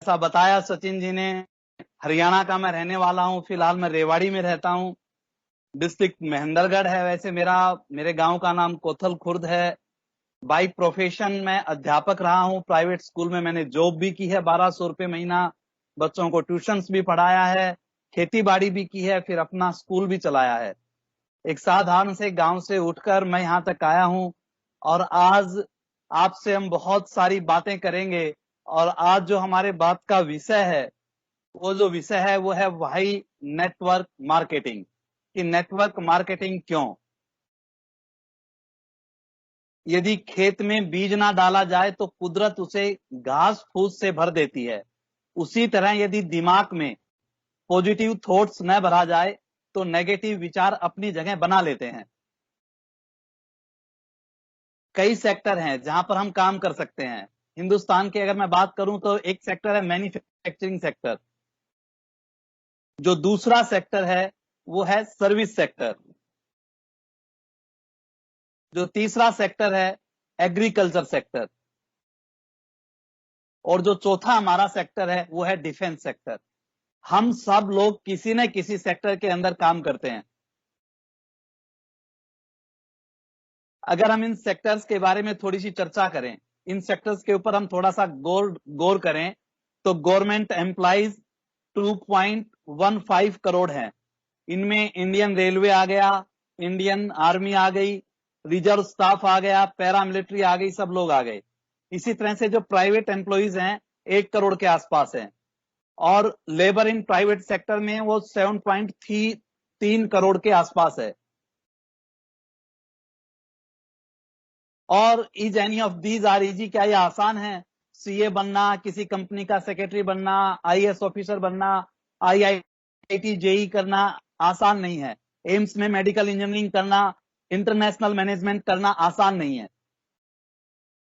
जैसा बताया सचिन जी ने, हरियाणा का मैं रहने वाला हूँ। फिलहाल मैं रेवाड़ी में रहता हूँ। डिस्ट्रिक्ट महेंद्रगढ़ है। वैसे मेरे गांव का नाम कोथल खुर्द है। बाई प्रोफेशन मैं अध्यापक रहा हूँ। प्राइवेट स्कूल में मैंने जॉब भी की है, 1200 रुपये महीना। बच्चों को ट्यूशंस भी पढ़ाया है, खेती बाड़ी भी की है, फिर अपना स्कूल भी चलाया है। एक साधारण से गांव से उठकर मैं यहाँ तक आया हूँ और आज आपसे हम बहुत सारी बातें करेंगे। और आज जो हमारे बात का विषय है, वो जो विषय है वो है भाई नेटवर्क मार्केटिंग। कि नेटवर्क मार्केटिंग क्यों? यदि खेत में बीज ना डाला जाए तो कुदरत उसे घास फूस से भर देती है। उसी तरह यदि दिमाग में पॉजिटिव थॉट्स न भरा जाए तो नेगेटिव विचार अपनी जगह बना लेते हैं। कई सेक्टर हैं जहां पर हम काम कर सकते हैं। हिंदुस्तान की अगर मैं बात करूं तो एक सेक्टर है मैन्युफैक्चरिंग सेक्टर। जो दूसरा सेक्टर है वो है सर्विस सेक्टर। जो तीसरा सेक्टर है एग्रीकल्चर सेक्टर। और जो चौथा हमारा सेक्टर है वो है डिफेंस सेक्टर। हम सब लोग किसी न किसी सेक्टर के अंदर काम करते हैं। अगर हम इन सेक्टर्स के बारे में थोड़ी सी चर्चा करें, इन सेक्टर्स के ऊपर हम थोड़ा सा गौर करें, तो गवर्नमेंट एम्प्लॉइज 2.15 करोड़ हैं। इनमें इंडियन रेलवे आ गया, इंडियन आर्मी आ गई, रिजर्व स्टाफ आ गया, पैरामिलिट्री आ गई, सब लोग आ गए। इसी तरह से जो प्राइवेट एम्प्लॉइज हैं 1 करोड़ के आसपास हैं। और लेबर इन प्राइवेट सेक्टर में वो 7.3 करोड़ के आसपास है। और is any of these are easy? क्या ये आसान है? सीए बनना, किसी कंपनी का सेक्रेटरी बनना, आईएएस ऑफिसर बनना, आईआईटी जेई करना आसान नहीं है। एम्स में मेडिकल इंजीनियरिंग करना, इंटरनेशनल मैनेजमेंट करना आसान नहीं है।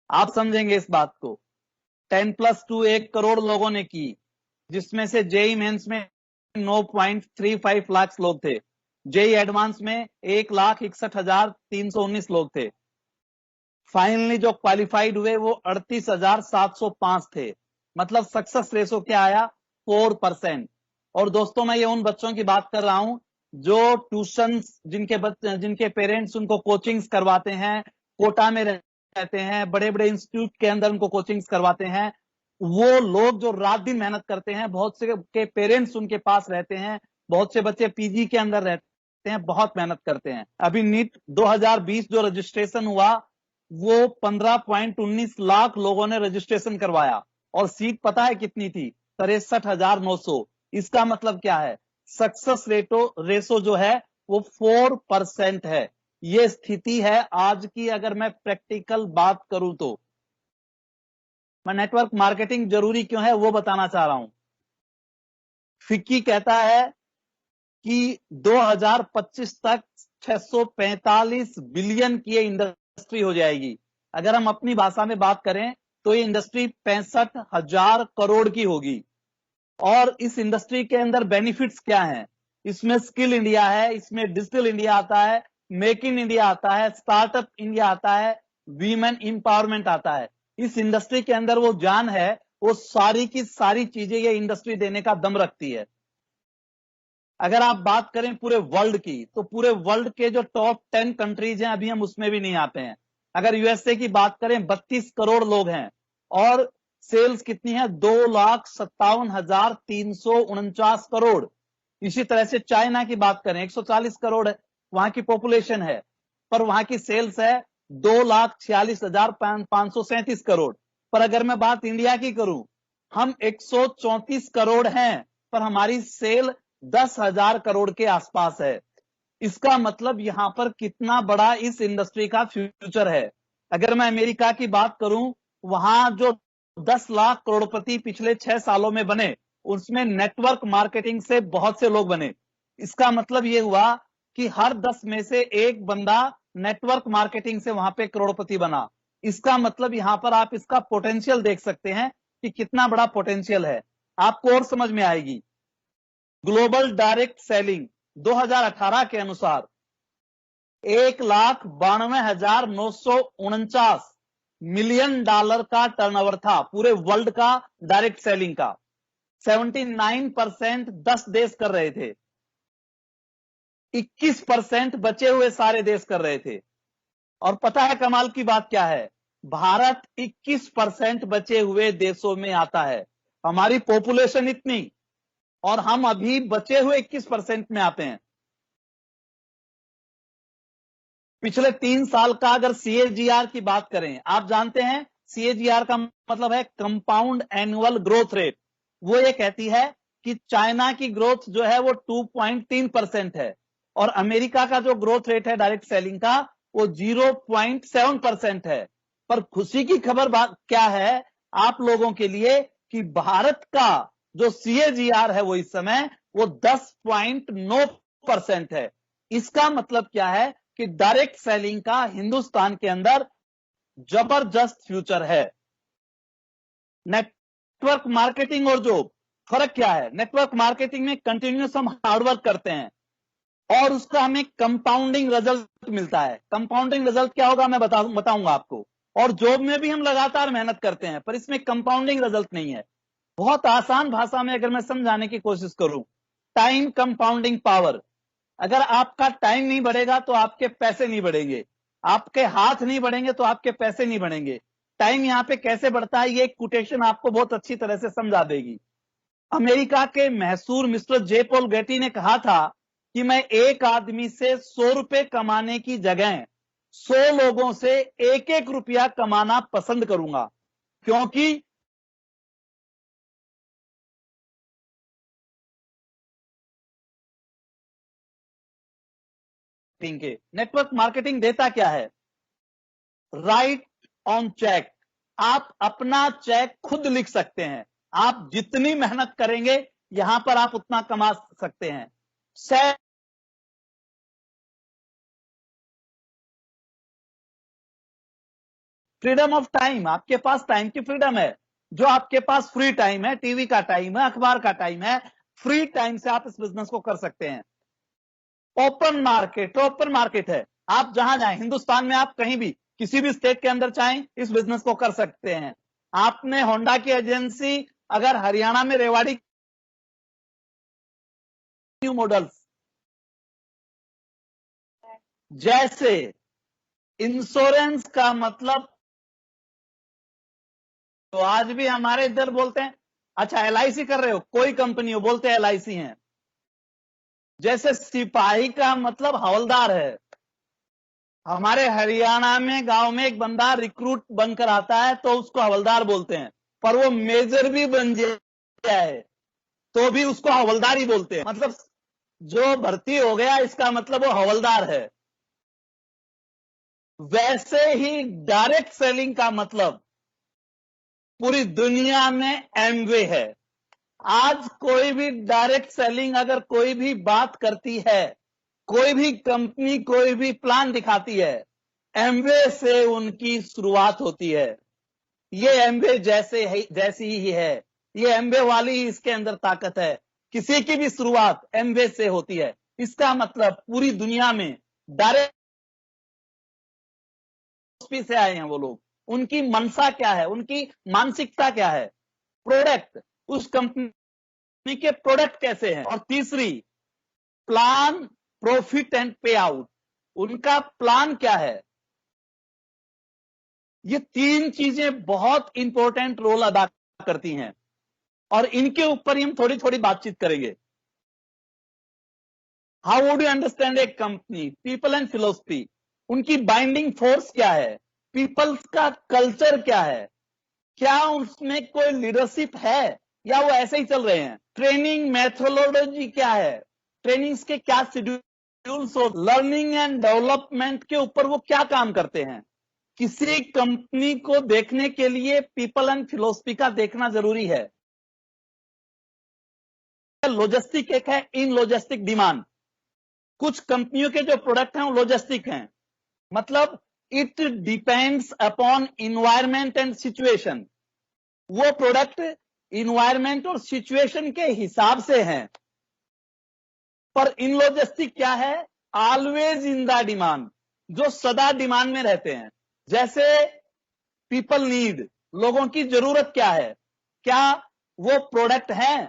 आप समझेंगे इस बात को। 10+2 1 करोड़ लोगों ने की, जिसमें से जेई मेंस में 9.35 लाख लोग थे। जेई एडवांस में 1,61,319 लोग थे। फाइनली जो क्वालिफाइड हुए वो 38,705 थे। मतलब सक्सेस रेशो क्या आया? 4%। और दोस्तों मैं ये उन बच्चों की बात कर रहा हूं जो ट्यूशन, जिनके पेरेंट्स उनको कोचिंग्स करवाते हैं, कोटा में रहते हैं, बड़े बड़े इंस्टीट्यूट के अंदर उनको कोचिंग्स करवाते हैं। वो लोग जो रात दिन मेहनत करते हैं, बहुत से के पेरेंट्स उनके पास रहते हैं, बहुत से बच्चे पीजी के अंदर रहते हैं, बहुत मेहनत करते हैं। अभी नीट 2020 जो रजिस्ट्रेशन हुआ वो 15.19 लाख लोगों ने रजिस्ट्रेशन करवाया और सीट पता है कितनी थी? 63,900। इसका मतलब क्या है? सक्सेस रेशो जो है वो 4% है। ये स्थिति है आज की। अगर मैं प्रैक्टिकल बात करूं तो मैं नेटवर्क मार्केटिंग जरूरी क्यों है वो बताना चाह रहा हूं। फिक्की कहता है कि 2025 तक 645 बिलियन की ये इंडस्ट्री हो जाएगी। अगर हम अपनी भाषा में बात करें तो ये इंडस्ट्री 65,000 करोड़ की होगी। और इस इंडस्ट्री के अंदर बेनिफिट्स क्या हैं? इसमें स्किल इंडिया है, इसमें डिजिटल इंडिया आता है, मेक इन इंडिया आता है, स्टार्टअप इंडिया आता है, वीमेन इंपावरमेंट आता है। इस इंडस्ट्री के अंदर वो जान है, वो सारी की सारी चीजें ये इंडस्ट्री देने का दम रखती है। अगर आप बात करें पूरे वर्ल्ड की, तो पूरे वर्ल्ड के जो टॉप 10 कंट्रीज हैं अभी हम उसमें भी नहीं आते हैं। अगर यूएसए की बात करें 32 करोड़ लोग हैं और सेल्स कितनी है? 2,57,349 करोड़। इसी तरह से चाइना की बात करें 140 करोड़ है वहां की पॉपुलेशन है, पर वहां की सेल्स है 2,46,537 करोड़। पर अगर मैं बात इंडिया की करूं, हम 134 करोड़ हैं पर हमारी सेल 10,000 करोड़ के आसपास है। इसका मतलब यहां पर कितना बड़ा इस इंडस्ट्री का फ्यूचर है। अगर मैं अमेरिका की बात करूं, वहां जो 10 लाख करोड़पति पिछले 6 सालों में बने, उसमें नेटवर्क मार्केटिंग से बहुत से लोग बने। इसका मतलब यह हुआ कि हर 10 में से एक बंदा नेटवर्क मार्केटिंग से वहां पे करोड़पति बना। इसका मतलब यहां पर आप इसका पोटेंशियल देख सकते हैं कि कितना बड़ा पोटेंशियल है। आपको और समझ में आएगी। ग्लोबल डायरेक्ट सेलिंग 2018 के अनुसार 1,92,949 मिलियन डॉलर का टर्नओवर था पूरे वर्ल्ड का डायरेक्ट सेलिंग का। 79% 10 देश कर रहे थे, 21% बचे हुए सारे देश कर रहे थे। और पता है कमाल की बात क्या है, भारत 21% बचे हुए देशों में आता है। हमारी पॉपुलेशन इतनी और हम अभी बचे हुए 21% में आते हैं। पिछले 3 साल का अगर सीएजीआर की बात करें, आप जानते हैं सीएजीआर का मतलब है कंपाउंड एनुअल ग्रोथ रेट। वो ये कहती है कि चाइना की ग्रोथ जो है वो 2.3% है और अमेरिका का जो ग्रोथ रेट है डायरेक्ट सेलिंग का वो 0.7% है। पर खुशी की खबर बात क्या है आप लोगों के लिए कि भारत का जो सीएजीआर है वो इस समय वो 10.9% है। इसका मतलब क्या है कि डायरेक्ट सेलिंग का हिंदुस्तान के अंदर जबरदस्त फ्यूचर है। नेटवर्क मार्केटिंग और जॉब, फर्क क्या है? नेटवर्क मार्केटिंग में कंटिन्यूस हम हार्डवर्क करते हैं और उसका हमें कंपाउंडिंग रिजल्ट मिलता है। कंपाउंडिंग रिजल्ट क्या होगा मैं बताऊंगा आपको। और जॉब में भी हम लगातार मेहनत करते हैं पर इसमें कंपाउंडिंग रिजल्ट नहीं है। बहुत आसान भाषा में अगर मैं समझाने की कोशिश करूं, टाइम कंपाउंडिंग पावर। अगर आपका टाइम नहीं बढ़ेगा तो आपके पैसे नहीं बढ़ेंगे, आपके हाथ नहीं बढ़ेंगे तो आपके पैसे नहीं बढ़ेंगे। टाइम यहां पे कैसे बढ़ता है ये कोटेशन आपको बहुत अच्छी तरह से समझा देगी। अमेरिका के मशहूर मिस्टर जे पॉल गेटी ने कहा था कि मैं एक आदमी से 100 रुपए कमाने की जगह 100 लोगों से 1-1 रुपया कमाना पसंद करूंगा, क्योंकि नेटवर्क मार्केटिंग देता क्या है? Write on cheque. आप अपना चेक खुद लिख सकते हैं। आप जितनी मेहनत करेंगे यहां पर आप उतना कमा सकते हैं। फ्रीडम ऑफ टाइम, आपके पास टाइम की फ्रीडम है। जो आपके पास फ्री टाइम है, टीवी का टाइम है, अखबार का टाइम है, फ्री टाइम से आप इस बिजनेस को कर सकते हैं। ओपन मार्केट, ओपन मार्केट है। आप जहां जाएं हिंदुस्तान में, आप कहीं भी किसी भी स्टेट के अंदर चाहें इस बिजनेस को कर सकते हैं। आपने होंडा की एजेंसी अगर हरियाणा में रेवाड़ी न्यू मॉडल्स जैसे इंश्योरेंस का मतलब, तो आज भी हमारे इधर बोलते हैं अच्छा एलआईसी कर रहे हो, कोई कंपनी हो बोलते हैं एलआईसी है। जैसे सिपाही का मतलब हवलदार है। हमारे हरियाणा में गांव में एक बंदा रिक्रूट बनकर आता है तो उसको हवलदार बोलते हैं, पर वो मेजर भी बन जाए तो भी उसको हवलदार ही बोलते हैं। मतलब जो भर्ती हो गया इसका मतलब वो हवलदार है। वैसे ही डायरेक्ट सेलिंग का मतलब पूरी दुनिया में एमवे है। आज कोई भी डायरेक्ट सेलिंग अगर कोई भी बात करती है, कोई भी कंपनी कोई भी प्लान दिखाती है, एमवे से उनकी शुरुआत होती है। ये एमवे जैसी ही है, ये एमवे वाली ही इसके अंदर ताकत है। किसी की भी शुरुआत एमवे से होती है। इसका मतलब पूरी दुनिया में डायरेक्ट से आए हैं वो लोग। उनकी मनसा क्या है, उनकी मानसिकता क्या है, प्रोडक्ट, उस कंपनी के प्रोडक्ट कैसे हैं। और तीसरी, प्लान, प्रॉफिट एंड पे आउट, उनका प्लान क्या है। ये 3 चीजें बहुत इंपॉर्टेंट रोल अदा करती हैं और इनके ऊपर ही हम थोड़ी थोड़ी बातचीत करेंगे। How would you understand A company, people and philosophy, उनकी बाइंडिंग फोर्स क्या है, पीपल्स का कल्चर क्या है, क्या उसमें कोई लीडरशिप है या वो ऐसे ही चल रहे हैं, ट्रेनिंग मेथोडोलॉजी क्या है, ट्रेनिंग्स के क्या शेड्यूल्स और लर्निंग एंड डेवलपमेंट के ऊपर वो क्या काम करते हैं। किसी कंपनी को देखने के लिए पीपल एंड फिलोसफी का देखना जरूरी है। लॉजिस्टिक एक है, इन लॉजिस्टिक डिमांड। कुछ कंपनियों के जो प्रोडक्ट हैं वो लॉजिस्टिक हैं, मतलब it depends upon environment and situation. वो प्रोडक्ट इन्वायरमेंट और सिचुएशन के हिसाब से हैं। पर इन लॉजिस्टिक क्या है, ऑलवेज इन द डिमांड, जो सदा डिमांड में रहते हैं। जैसे पीपल नीड, लोगों की जरूरत क्या है, क्या वो प्रोडक्ट है,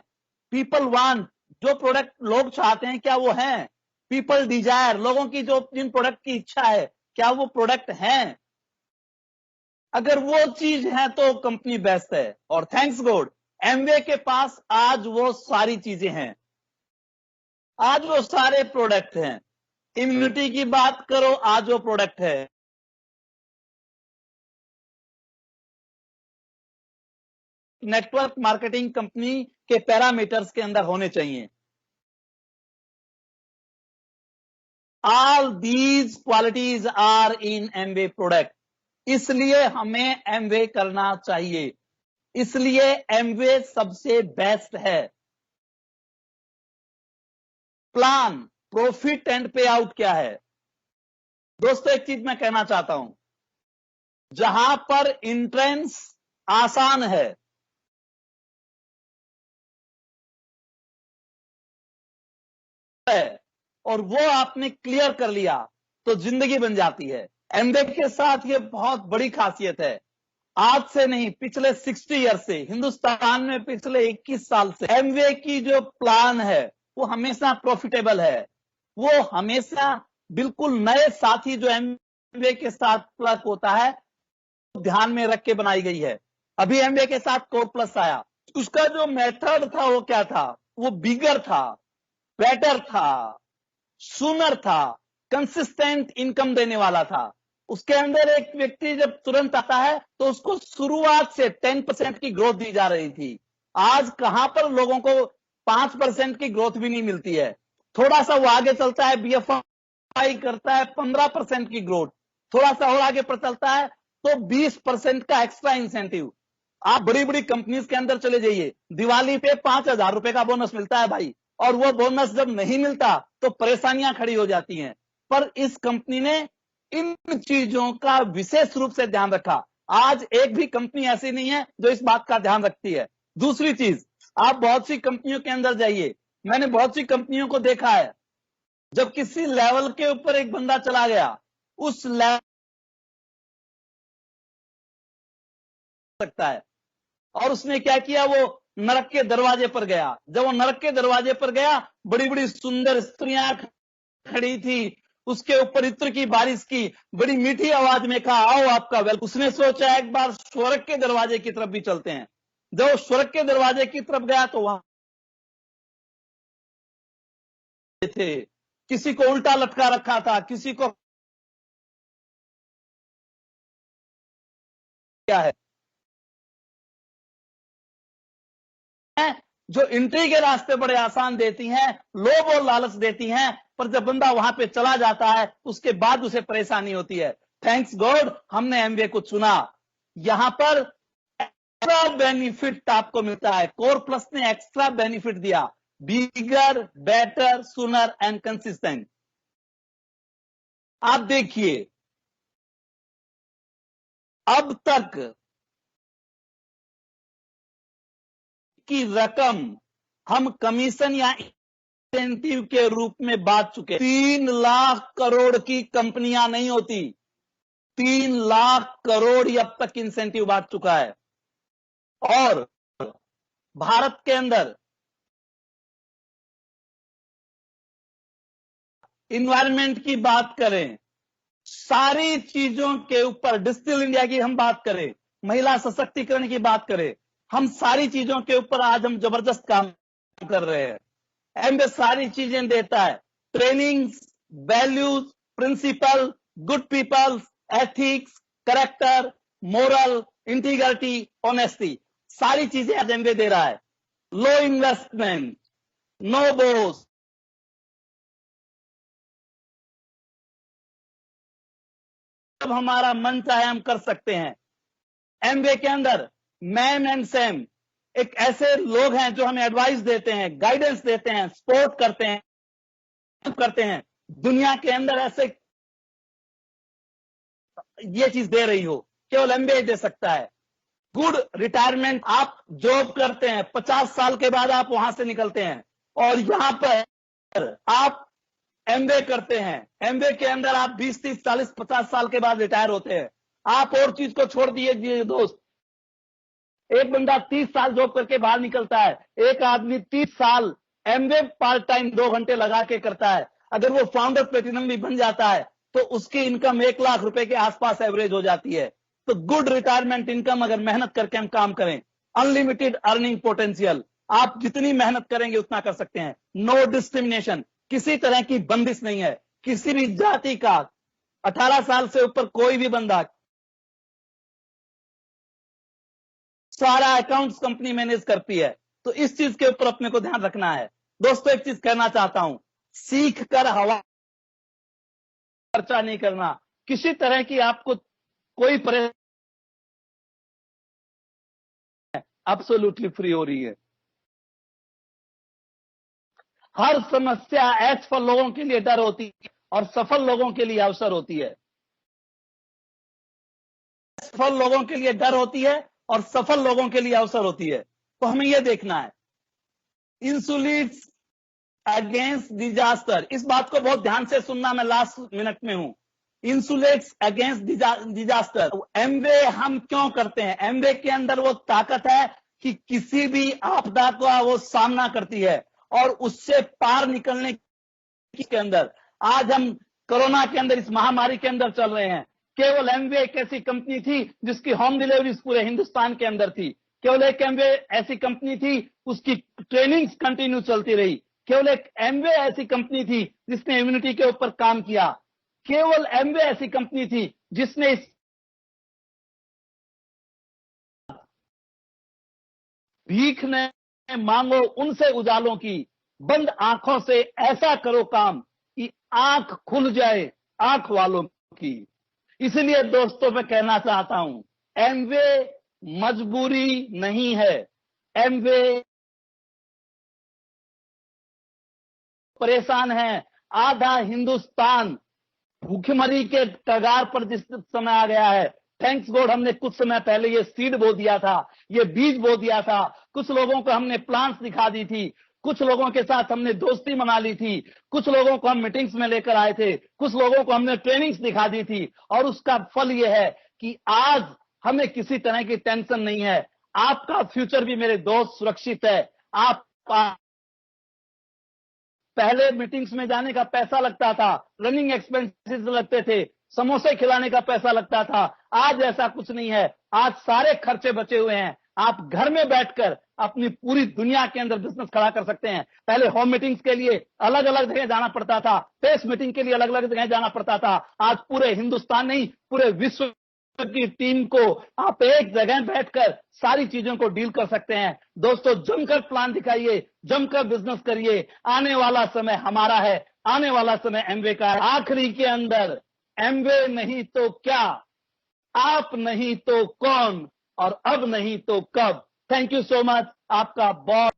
पीपल वांट, जो प्रोडक्ट लोग चाहते हैं क्या वो है, पीपल डिजायर, लोगों की जो जिन प्रोडक्ट की इच्छा है क्या वो प्रोडक्ट है। अगर वो चीज है तो कंपनी बेस्ट है। और थैंक्स गॉड एमवे के पास आज वो सारी चीजें हैं, आज वो सारे प्रोडक्ट हैं। इम्यूनिटी की बात करो, आज वो प्रोडक्ट है। नेटवर्क मार्केटिंग कंपनी के पैरामीटर्स के अंदर होने चाहिए। All these qualities are in Amway product, इसलिए हमें एमवे करना चाहिए, इसलिए एमवे सबसे बेस्ट है। प्लान, प्रॉफिट एंड पे आउट क्या है दोस्तों, एक चीज मैं कहना चाहता हूं, जहां पर एंट्रेंस आसान है और वो आपने क्लियर कर लिया तो जिंदगी बन जाती है। एमवे के साथ ये बहुत बड़ी खासियत है, आज से नहीं पिछले 60 ईयर से, हिंदुस्तान में पिछले 21 साल से एमवे की जो प्लान है वो हमेशा प्रॉफिटेबल है। वो हमेशा बिल्कुल नए साथी जो एमवे के साथ प्लस होता है ध्यान में रख के बनाई गई है। अभी एमवे के साथ कोर प्लस आया, उसका जो मेथड था वो क्या था, वो बिगर था, बेटर था, सूनर था, कंसिस्टेंट इनकम देने वाला था। उसके अंदर एक व्यक्ति जब तुरंत आता है तो उसको शुरुआत से 10% की ग्रोथ दी जा रही थी। आज कहां पर लोगों को 5% की ग्रोथ भी नहीं मिलती है। थोड़ा सा वो आगे चलता है, बीएफआई करता है 15% की ग्रोथ, थोड़ा सा और आगे पर चलता है तो 20% का एक्स्ट्रा इंसेंटिव। आप बड़ी बड़ी कंपनीज के अंदर चले जाइए, दिवाली पे 5,000 रुपए का बोनस मिलता है भाई, और वो बोनस जब नहीं मिलता तो परेशानियां खड़ी हो जाती हैं। पर इस कंपनी ने इन चीजों का विशेष रूप से ध्यान रखा। आज एक भी कंपनी ऐसी नहीं है जो इस बात का ध्यान रखती है। दूसरी चीज, आप बहुत सी कंपनियों के अंदर जाइए, मैंने बहुत सी कंपनियों को देखा है, जब किसी लेवल के ऊपर एक बंदा चला गया, उस लेवल सकता है, और उसने क्या किया, वो नरक के दरवाजे पर गया। जब वो नरक के दरवाजे पर गया, बड़ी बड़ी सुंदर स्त्रियां खड़ी थी, उसके ऊपर इत्र की बारिश की, बड़ी मीठी आवाज में कहा आओ आपका वेलकम। उसने सोचा एक बार स्वर्ग के दरवाजे की तरफ भी चलते हैं। जब वो स्वर्ग के दरवाजे की तरफ गया तो वहां थे, किसी को उल्टा लटका रखा था, किसी को क्या है जो एंट्री के रास्ते बड़े आसान देती हैं, लोभ और लालच देती हैं, पर जब बंदा वहां पे चला जाता है उसके बाद उसे परेशानी होती है। थैंक्स गॉड हमने एमवे को चुना, यहां पर एक्स्ट्रा बेनिफिट आपको मिलता है। कोर प्लस ने एक्स्ट्रा बेनिफिट दिया, बिगर, बेटर, सुनर एंड कंसिस्टेंट। आप देखिए अब तक की रकम हम कमीशन या इंसेंटिव के रूप में बांट चुके। 3 लाख करोड़ की कंपनियां नहीं होती, 3 लाख करोड़ ही अब तक इंसेंटिव बांट चुका है। और भारत के अंदर इन्वायरमेंट की बात करें, सारी चीजों के ऊपर, डिजिटल इंडिया की हम बात करें, महिला सशक्तिकरण की बात करें, हम सारी चीजों के ऊपर आज हम जबरदस्त काम कर रहे हैं। एमबे सारी चीजें देता है, trainings, values, principle, good people, ethics, character, moral, integrity, honesty, सारी चीजें आज एमबे दे रहा है। लो इन्वेस्टमेंट, नो बोस, जब हमारा मन चाहे हम कर सकते हैं। एमवे के अंदर मैन एंड सैम एक ऐसे लोग हैं जो हमें एडवाइस देते हैं, गाइडेंस देते हैं, सपोर्ट करते हैं। दुनिया के अंदर ऐसे ये चीज दे रही हो केवल एमबीए दे सकता है। गुड रिटायरमेंट, आप जॉब करते हैं, 50 साल के बाद आप वहां से निकलते हैं और यहां पर आप एमबीए करते हैं। एमबीए के अंदर आप 20, 30, 40, 50 साल के बाद रिटायर होते हैं। आप और चीज को छोड़ दीजिए दोस्त। एक बंदा 30 साल जॉब करके बाहर निकलता है, एक आदमी 30 साल एमवे पार्ट टाइम 2 घंटे लगा के करता है। अगर वो फाउंडर प्लेटिनम भी बन जाता है तो उसकी इनकम 1 लाख रुपए के आसपास एवरेज हो जाती है। तो गुड रिटायरमेंट इनकम अगर मेहनत करके हम काम करें, अनलिमिटेड अर्निंग पोटेंशियल, आप जितनी मेहनत करेंगे उतना कर सकते हैं। नो डिस्क्रिमिनेशन, किसी तरह की बंदिश नहीं है, किसी भी जाति का 18 साल से ऊपर कोई भी बंदा, सारा अकाउंट्स कंपनी मैनेज करती है। तो इस चीज के ऊपर अपने को ध्यान रखना है। दोस्तों एक चीज कहना चाहता हूं, सीख कर हवा खर्चा नहीं करना। किसी तरह की आपको कोई परेशानी एब्सोल्युटली फ्री हो रही है। हर समस्या असफल लोगों के लिए डर होती है और सफल लोगों के लिए अवसर होती है। असफल लोगों के लिए डर होती है और सफल लोगों के लिए अवसर होती है। तो हमें यह देखना है। इंसुलिट्स अगेंस्ट डिजास्टर, इस बात को बहुत ध्यान से सुनना, मैं लास्ट मिनट में हूं। इंसुलेट्स अगेंस्ट डिजास्टर, एमवे हम क्यों करते हैं? एमवे के अंदर वो ताकत है कि किसी भी आपदा का वो सामना करती है और उससे पार निकलने के अंदर, आज हम कोरोना के अंदर, इस महामारी के अंदर चल रहे हैं। केवल एमवे एक ऐसी कंपनी थी जिसकी होम डिलीवरीज पूरे हिंदुस्तान के अंदर थी। केवल एक एमवे ऐसी कंपनी थी, उसकी ट्रेनिंग्स कंटिन्यू चलती रही। केवल एक एमवे ऐसी कंपनी थी जिसने इम्यूनिटी के ऊपर काम किया। केवल एमवे ऐसी कंपनी थी जिसने इस भीख ने मांगो उनसे उजालों की, बंद आंखों से ऐसा करो काम कि आंख खुल जाए आंख वालों की। इसलिए दोस्तों मैं कहना चाहता हूं, एमवे मजबूरी नहीं है। एमवे परेशान है। आधा हिंदुस्तान भूखमरी के कगार पर जिस समय आ गया है, थैंक्स गॉड हमने कुछ समय पहले ये सीड बो दिया था, ये बीज बो दिया था। कुछ लोगों को हमने प्लांट्स दिखा दी थी, कुछ लोगों के साथ हमने दोस्ती मना ली थी, कुछ लोगों को हम मीटिंग्स में लेकर आए थे, कुछ लोगों को हमने ट्रेनिंग्स दिखा दी थी। और उसका फल ये है कि आज हमें किसी तरह की टेंशन नहीं है। आपका फ्यूचर भी मेरे दोस्त सुरक्षित है। आप पहले मीटिंग्स में जाने का पैसा लगता था, रनिंग एक्सपेंसेस लगते थे, समोसे खिलाने का पैसा लगता था। आज ऐसा कुछ नहीं है। आज सारे खर्चे बचे हुए हैं। आप घर में बैठकर अपनी पूरी दुनिया के अंदर बिजनेस खड़ा कर सकते हैं। पहले होम मीटिंग्स के लिए अलग अलग जगह जाना पड़ता था, फेस मीटिंग के लिए अलग अलग जगह जाना पड़ता था। आज पूरे हिंदुस्तान नहीं, पूरे विश्व की टीम को आप एक जगह बैठकर सारी चीजों को डील कर सकते हैं। दोस्तों जमकर प्लान दिखाइए, जमकर बिजनेस करिए। आने वाला समय हमारा है, आने वाला समय एमवे का है। आखिरी के अंदर एमवे नहीं तो क्या, आप नहीं तो कौन, और अब नहीं तो कब। Thank you so much. आपका बहुत